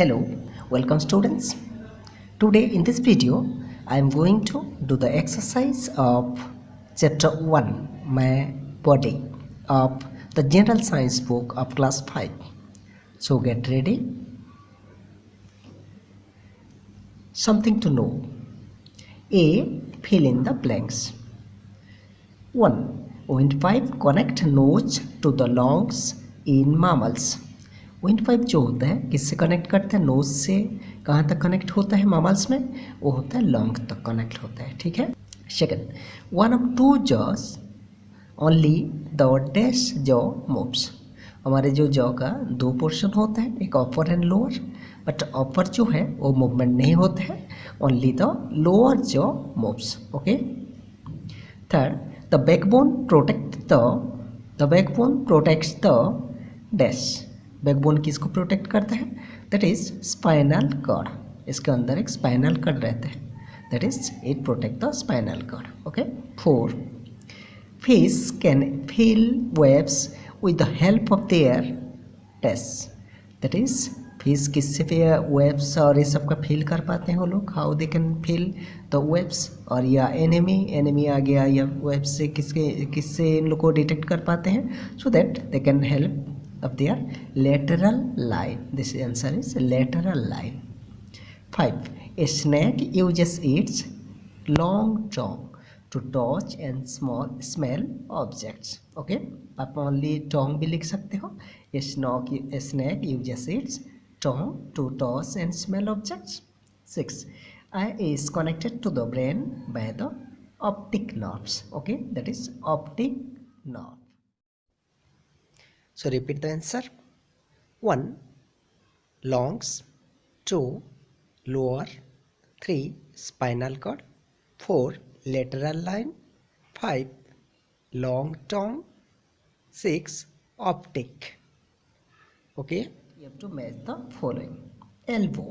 Hello, welcome students. Today in this video I am going to do the exercise of chapter 1 My Body of the General Science book of class 5. So get ready. Something to know. A. Fill in the blanks. 1. Windpipe connect nose to the lungs in mammals. Wind pipe जो होता है किससे connect करता है? Knows से कहाँ तक connect होता है मामल्स में? वो होता है लंग तक कनेक्ट होता है. ठीक है. Second, one of two jaws only the dash jaw moves. हमारे जो जॉ का दो पोर्शन होता है, एक upper and lower, but upper जो है वो मूवमेंट नहीं होता है, only the lower jaw moves. Okay. Third, the backbone protects the dash. Backbone किसको प्रोटेक्ट करता है? That is spinal cord. इसके अंदर एक स्पाइनल कॉर्ड रहता है, that is it protect the spinal cord. Okay. 4, fish can feel waves with the help of their tails. That is fish किससे waves और ये सब का फील कर पाते हैं वो लोग? How they can feel the waves. और या एनिमी आ गया या वेव्स से किससे इन लोग को डिटेक्ट कर पाते हैं? So that they can help of their lateral line. This answer is lateral line. 5, a snake uses its long tongue to touch and smell objects. Okay, आप only tongue भी लिख सकते हो. a snake uses its tongue to touch and smell objects. 6, eye is connected to the brain by the optic nerves. Okay, that is optic nerve. So repeat the answer. 1, lungs. 2, lower. 3, spinal cord. 4, lateral line. 5, long tongue. 6, optic. Okay, you have to match the following. Elbow.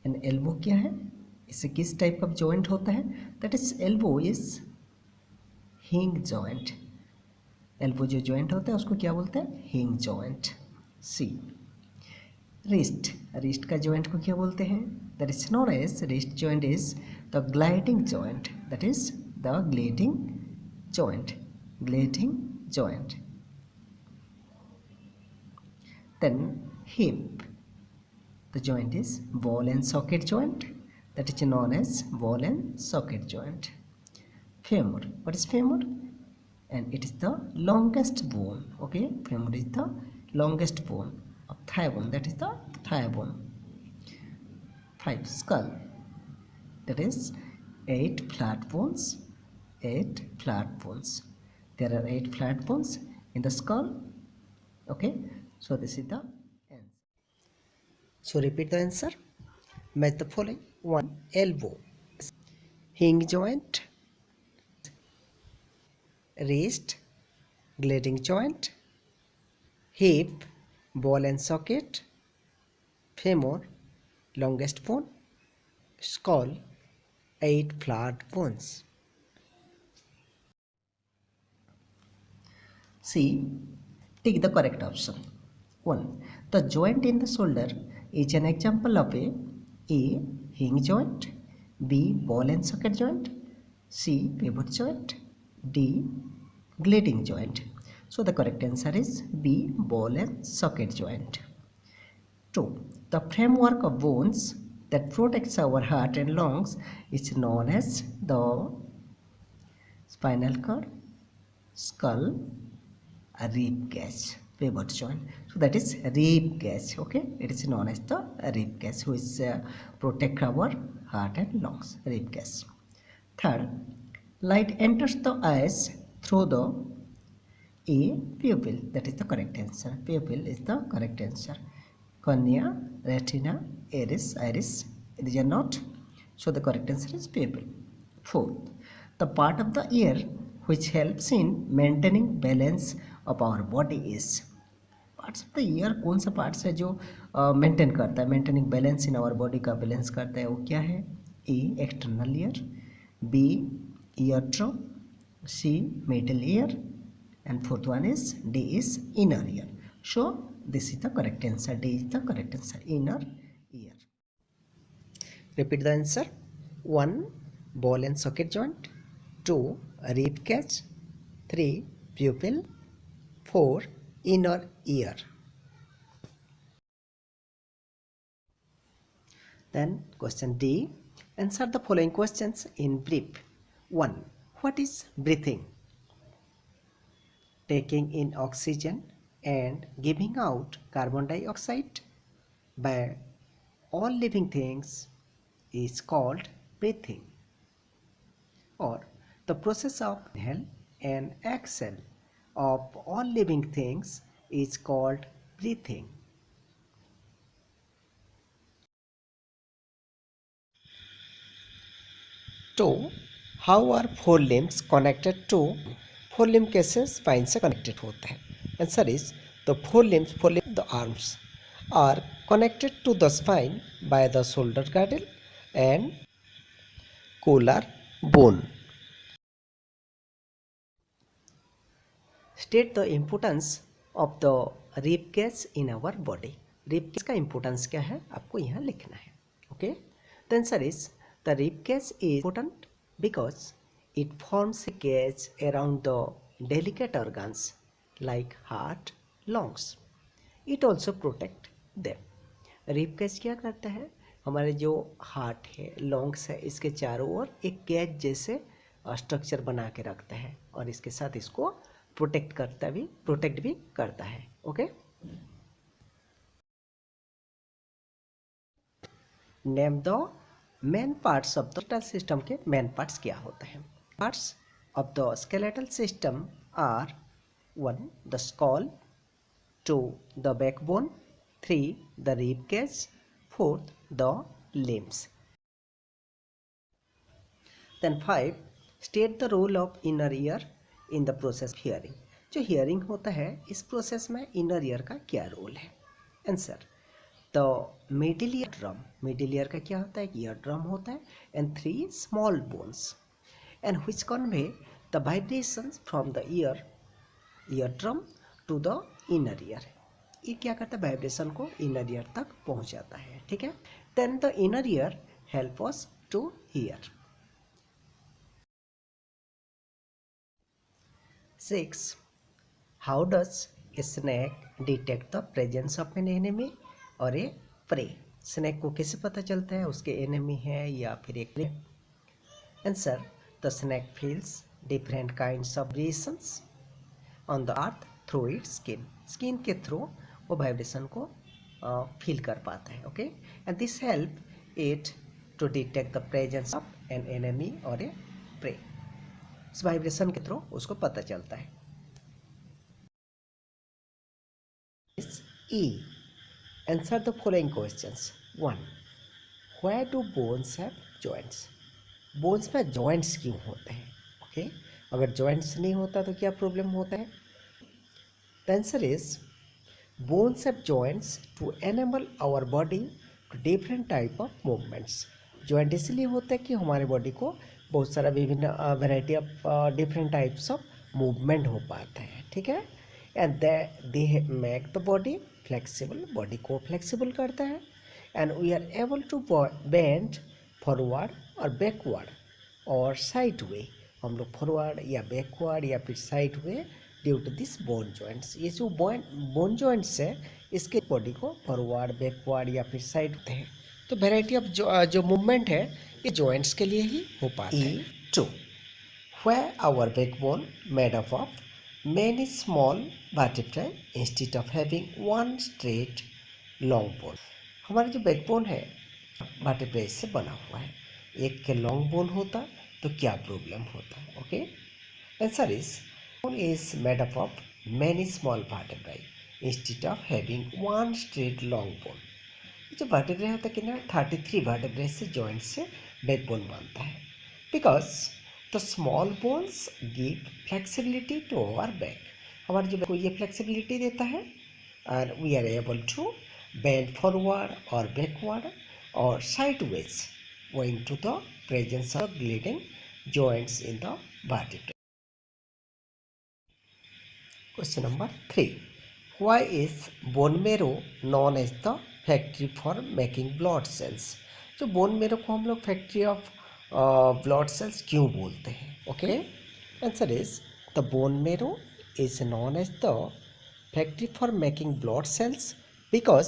And elbow क्या है? इससे किस type का joint होता है? That is elbow is hinge joint. Elbow जो joint होता है उसको क्या बोलते हैं? Hinge joint. सी, रिस्ट का जॉइंट को क्या बोलते हैं? That is known as wrist joint is the gliding joint. That is the gliding joint. Then hip, the joint is ball and socket joint. That is known as ball and socket joint. Femur, what is femur? And it is the longest bone. Okay, femur is the longest bone of thigh bone, that is the thigh bone. 5, skull. That is 8 flat bones. There are 8 flat bones in the skull. Okay, so this is the answer. So repeat the answer. Match the following. 1, elbow, hinge joint, wrist, gliding joint, hip, ball and socket, femur, longest bone, skull, 8 flat bones. C, take the correct option. 1, the joint in the shoulder is an example of a hinge joint, B, ball and socket joint, C, pivot joint, D, gliding joint. So the correct answer is B, ball and socket joint. 2, the framework of bones that protects our heart and lungs is known as the spinal cord, skull, rib cage, pivot joint. So that is rib cage. Okay, it is known as the rib cage, which protect our heart and lungs. Rib cage. Third, light enters the eyes through the pupil. That is the correct answer. Pupil is the correct answer. Cornea, retina, iris. These are not. So the correct answer is pupil. 4th, the part of the ear which helps in maintaining balance of our body is. Parts of the ear कौन सा parts है जो maintain करता है, maintaining balance in our body का balance करता है? वो क्या है? A, external ear, B, eardrum, C, middle ear, and 4th one is D is inner ear. So this is the correct answer. D is the correct answer, inner Repeat the answer. 1. Ball and socket joint. 2. Rib cage. 3. Pupil. 4. Inner ear. Then question D. Answer the following questions in brief. 1. What is breathing? Taking in oxygen and giving out carbon dioxide by all living things is called breathing. Or the process of inhale and exhale of all living things is called breathing. तो how are four limbs connected to? Four limb कैसे spine से connected होते हैं? Answer is the four limbs the arms are connected to the spine by the shoulder girdle and collar bone. State the importance of the rib cage in our body. Rib cage का importance क्या है आपको यहाँ लिखना है. Okay, the answer is the rib cage is important because it forms a cage around the delicate organs like heart, lungs. It also protect them. rib cage क्या करता है? हमारे जो हार्ट है, लंग्स है, इसके चारों ओर एक कैच जैसे स्ट्रक्चर बना के रखता है और इसके साथ इसको प्रोटेक्ट भी करता है. Okay, name the main parts of the skeletal system के मेन पार्ट्स क्या होते हैं? Parts of the skeletal system are 1. The skull, 2. The backbone, 3. The rib cage, 4. The limbs. Then 5. State the role of inner ear in the process of hearing. जो hearing होता है इस process में inner ear का क्या role है? Answer, the middle ear drum. Middle ear का क्या होता है? ईयर ड्रम होता है and 3 small bones and which convey the vibrations from the ear drum to the inner ear. ये क्या करता है? वाइब्रेशन को इनर ईयर तक पहुंचाता है. ठीक है, then the inner ear help us to hear. 6. How does a snake detect the presence of an enemy or a prey? Snake को कैसे पता चलता है उसके एनिमी है या फिर एक prey? Answer, the snake feels different kinds of vibrations on the earth through its skin. Skin के थ्रू वो वाइब्रेशन को फील कर पाता है. Okay, and this help it to detect the presence of an enemy और a prey. इस vibration के through उसको पता चलता है. E. Answer the following questions. 1. Where do bones have joints? Bones में जॉइंट्स क्यों होते हैं? ओके, अगर जॉइंट्स नहीं होता तो क्या प्रॉब्लम होता है? The answer is bones have joints to enable our body to different type of movements. Joint इसलिए होता है कि हमारे बॉडी को बहुत सारा विभिन्न variety of different types of movement हो पाता है. ठीक है, and they make the body flexible. Body को फ्लेक्सिबल करता है and we are able to bend forward और बैकवर्ड और साइड वे. हम लोग फॉरवर्ड या बैकवर्ड या फिर sideways due to this bone joints. ये जो बोन जॉइंट्स है इसके बॉडी को फॉरवर्ड, बैकवर्ड या फिर साइड होते हैं. तो वेराइटी ऑफ जो मूवमेंट है ये जॉइंट्स के लिए ही हो पाता है. 2. Where our backbone made up of many small vertebrae instead of having one straight long bone. हमारा जो बैकबोन है वर्टेब्राe से बना हुआ है. एक के लॉन्ग बोन होता तो क्या प्रॉब्लम होता? Okay, answer is made up of many small vertebrae instead of having one straight long bone. जो वर्टेब्राe होता है कि ना 33 वर्टेब्राe से जॉइंट से बैकबोन बनता है. Because the small bones give flexibility to our back. हमारे जो बैक को ये फ्लेक्सिबिलिटी देता है and we are able to bend forward और बैकवर्ड और sideways owing to the presence of gliding joints in the vertebrae. Question number 3. Why is bone marrow known as the factory for making blood cells? जो bone marrow को हम लोग factory of blood cells क्यों बोलते हैं? Okay, answer is the bone marrow is known as the factory for making blood cells because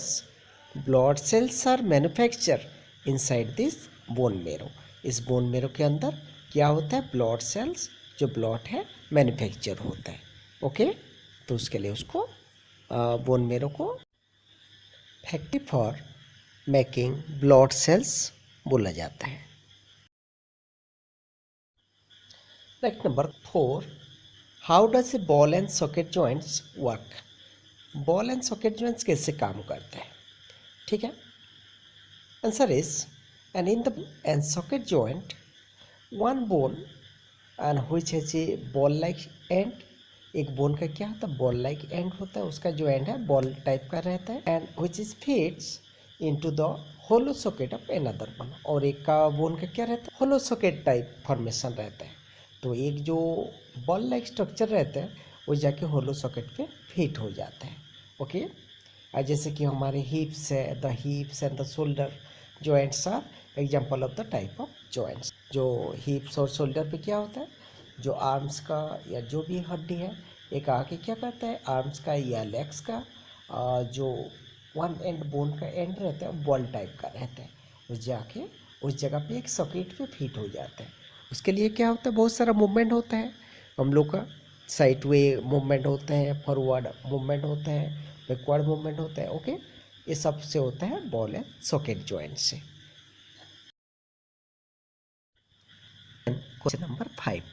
blood cells are manufacture inside this bone marrow. इस bone marrow के अंदर क्या होता है? ब्लड सेल्स, जो ब्लड है मैन्युफैक्चर होता है। ओके, तो उसके लिए उसको बोन मेरो को factory for making blood sales बोला जाता है। Next number 4, how does a ball and socket joints work? Ball and socket joints कैसे काम करते हैं? ठीक है, answer is and in the end socket joint one bone and which has a ball like and. एक bone का क्या होता है? बॉल लाइक एंड होता है, उसका जो एंड है बॉल टाइप का रहता है, and which is fits into the hollow socket of another one. और एक का बोन का क्या रहता है? होलो सॉकेट टाइप फॉर्मेशन रहता है। तो एक जो बॉल लाइक स्ट्रक्चर रहता है वो जाके होलो सॉकेट पे फिट हो जाता है। ओके, जैसे कि हमारे हिप्स है, the hips and the shoulder joints are example of the type of joints. जो हिप्स और शोल्डर पे क्या होता है? जो आर्म्स का या जो भी हड्डी है, एक आके क्या करता है? आर्म्स का या लेग्स का जो वन एंड बोन का एंड रहता है बॉल टाइप का रहता है, वो जाके उस जगह पे एक सॉकेट पे फिट हो जाता है। उसके लिए क्या होता है? बहुत सारा मूवमेंट होता है हम लोग का। साइड वे मूवमेंट होते हैं, फॉरवर्ड मूवमेंट होता है, बैकवर्ड मूवमेंट होता है। ओके, ये सब से होता है बॉल एंड सॉकेट जॉइंट से। Question number 5,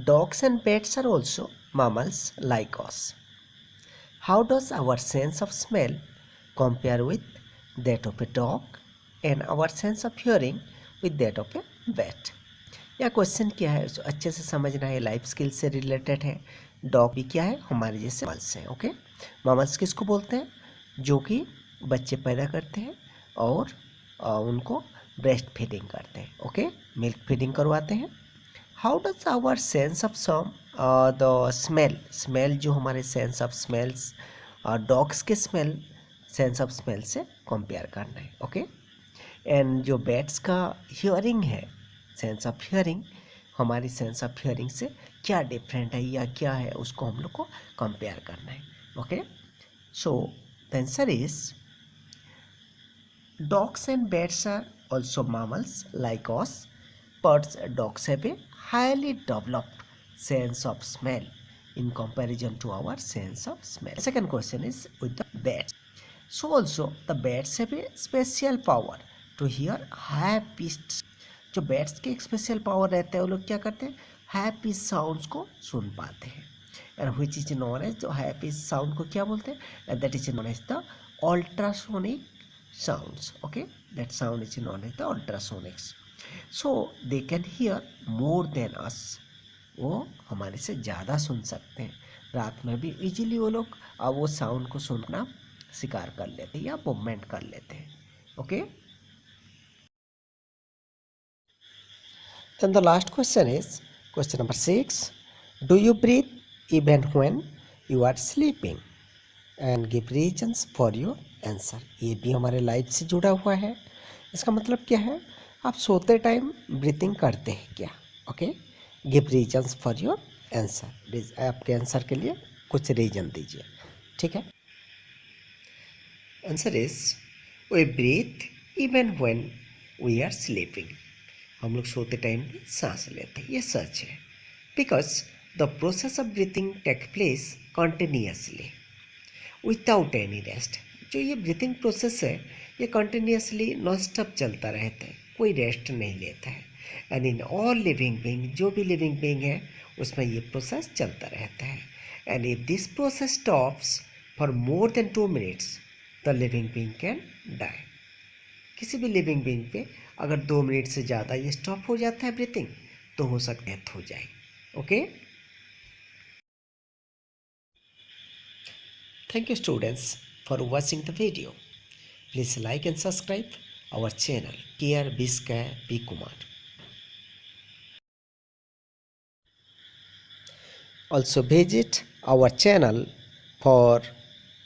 dogs and pets are also mammals like us. How does our sense of smell compare with that of a dog and our sense of hearing with that of a bat? यह question क्या है उसको अच्छे से समझना है, life skill से related है। डॉग भी क्या है? हमारे जैसे मामल्स हैं। ओके, मामल्स किसको बोलते हैं? जो कि बच्चे पैदा करते हैं और उनको ब्रेस्ट फीडिंग करते हैं। ओके, मिल्क फीडिंग करवाते हैं। How does our sense of some the smell जो हमारे सेंस ऑफ स्मेल्स डॉग्स के सेंस ऑफ स्मेल से कंपेयर करना है। ओके, एंड जो बैट्स का हियरिंग है, सेंस ऑफ हियरिंग, हमारी सेंस ऑफ हियरिंग से क्या डिफरेंट है या क्या है, उसको हम लोग को कंपेयर करना है। Okay, so the answer is dogs and bats are also mammals like us, but dogs have a highly developed sense of smell in comparison to our sense of smell. Second question is with the bats. So also the bats have a special power to hear high pitched। जो bats के एक special power रहता है, वो लोग क्या करते हैं? हाई पिच साउंड्स को सुन पाते हैं। And which is known as, जो हाई पिच साउंड को क्या बोलते हैं? That is known as the ultrasonic sounds। Okay, that sound is known as the ultrasonics, so they can hear more than us। वो हमारे से ज़्यादा सुन सकते हैं। रात में भी इजीली वो लोग वो साउंड को सुनना शिकार कर लेते हैं या मूवमेंट कर लेते हैं। Okay, then the last question is question number 6, do you breathe even when you are sleeping and give reasons for your answer. ये भी हमारे लाइफ से जुड़ा हुआ है। इसका मतलब क्या है? आप सोते टाइम ब्रीथिंग करते हैं क्या? Okay, give reasons for your answer. आपके आंसर के लिए कुछ रीजन दीजिए। ठीक है, answer is we breathe even when we are sleeping. हम लोग सोते टाइम भी सांस लेते हैं, ये सच है। Because the process of breathing take place continuously without any rest. जो ये ब्रीथिंग प्रोसेस है ये कंटिन्यूअसली नॉन स्टॉप चलता रहता है, कोई रेस्ट नहीं लेता है। And in all living being, जो भी लिविंग बीइंग है उसमें ये प्रोसेस चलता रहता है। And if this process stops for more than 2 minutes the living being can die. किसी भी लिविंग बीइंग पे अगर 2 मिनट से ज़्यादा ये स्टॉप हो जाता है ब्रीथिंग, तो हो सकता है डेथ हो जाए। Okay, thank you students for watching the video. Please like and subscribe our channel Care Biska P. Kumar. Also visit our channel for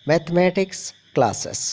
mathematics classes.